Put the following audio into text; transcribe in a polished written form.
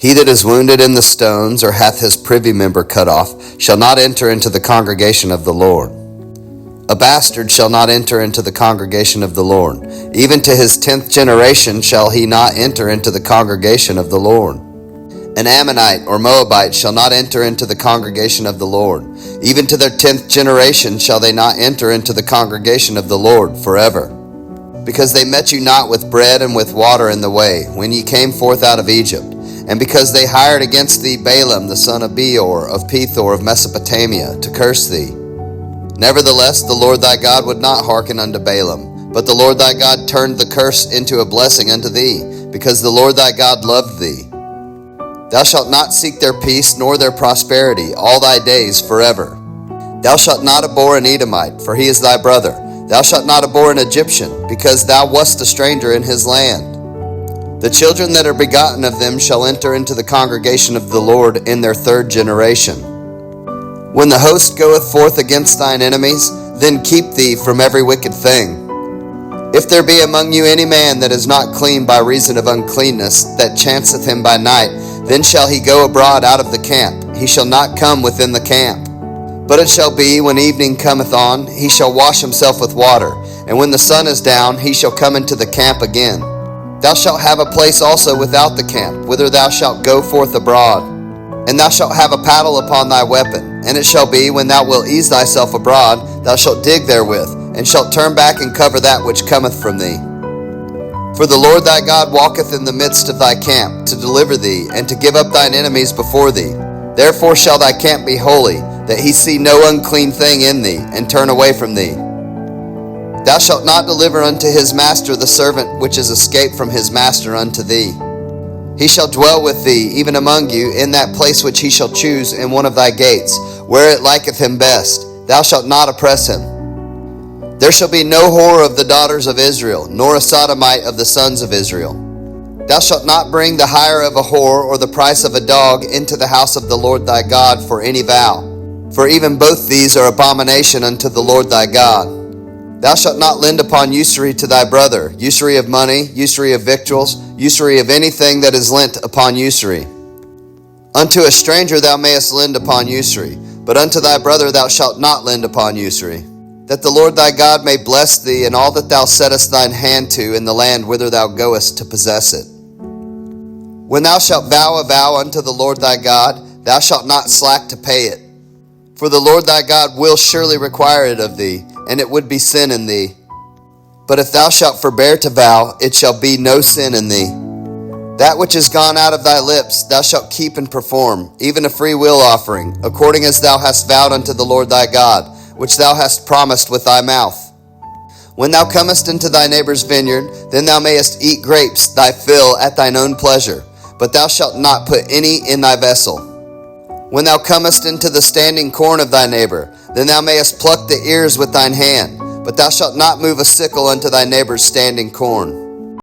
He that is wounded in the stones, or hath his privy member cut off, shall not enter into the congregation of the Lord. A bastard shall not enter into the congregation of the Lord. Even to his 10th generation shall he not enter into the congregation of the Lord. An Ammonite or Moabite shall not enter into the congregation of the Lord. Even to their 10th generation shall they not enter into the congregation of the Lord forever. Because they met you not with bread and with water in the way, when ye came forth out of Egypt. And because they hired against thee Balaam the son of Beor of Pethor of Mesopotamia to curse thee. Nevertheless, the Lord thy God would not hearken unto Balaam, but the Lord thy God turned the curse into a blessing unto thee, because the Lord thy God loved thee. Thou shalt not seek their peace nor their prosperity all thy days forever. Thou shalt not abhor an Edomite, for he is thy brother. Thou shalt not abhor an Egyptian, because thou wast a stranger in his land. The children that are begotten of them shall enter into the congregation of the Lord in their 3rd generation. When the host goeth forth against thine enemies, then keep thee from every wicked thing. If there be among you any man that is not clean by reason of uncleanness, that chanceth him by night, then shall he go abroad out of the camp. He shall not come within the camp. But it shall be, when evening cometh on, he shall wash himself with water, and when the sun is down, he shall come into the camp again. Thou shalt have a place also without the camp, whither thou shalt go forth abroad. And thou shalt have a paddle upon thy weapon. And it shall be, when thou wilt ease thyself abroad, thou shalt dig therewith, and shalt turn back and cover that which cometh from thee. For the Lord thy God walketh in the midst of thy camp, to deliver thee, and to give up thine enemies before thee. Therefore shall thy camp be holy, that he see no unclean thing in thee, and turn away from thee. Thou shalt not deliver unto his master the servant which is escaped from his master unto thee. He shall dwell with thee, even among you, in that place which he shall choose in one of thy gates, where it liketh him best. Thou shalt not oppress him. There shall be no whore of the daughters of Israel, nor a sodomite of the sons of Israel. Thou shalt not bring the hire of a whore or the price of a dog into the house of the Lord thy God for any vow. For even both these are abomination unto the Lord thy God. Thou shalt not lend upon usury to thy brother, usury of money, usury of victuals, usury of anything that is lent upon usury. Unto a stranger thou mayest lend upon usury, but unto thy brother thou shalt not lend upon usury. That the Lord thy God may bless thee in all that thou settest thine hand to in the land whither thou goest to possess it. When thou shalt vow a vow unto the Lord thy God, thou shalt not slack to pay it. For the Lord thy God will surely require it of thee, and it would be sin in thee. But if thou shalt forbear to vow, it shall be no sin in thee. That which is gone out of thy lips thou shalt keep and perform, even a free will offering, according as thou hast vowed unto the Lord thy God, which thou hast promised with thy mouth. When thou comest into thy neighbor's vineyard, then thou mayest eat grapes thy fill at thine own pleasure, but thou shalt not put any in thy vessel. When thou comest into the standing corn of thy neighbor, then thou mayest pluck the ears with thine hand, but thou shalt not move a sickle unto thy neighbor's standing corn.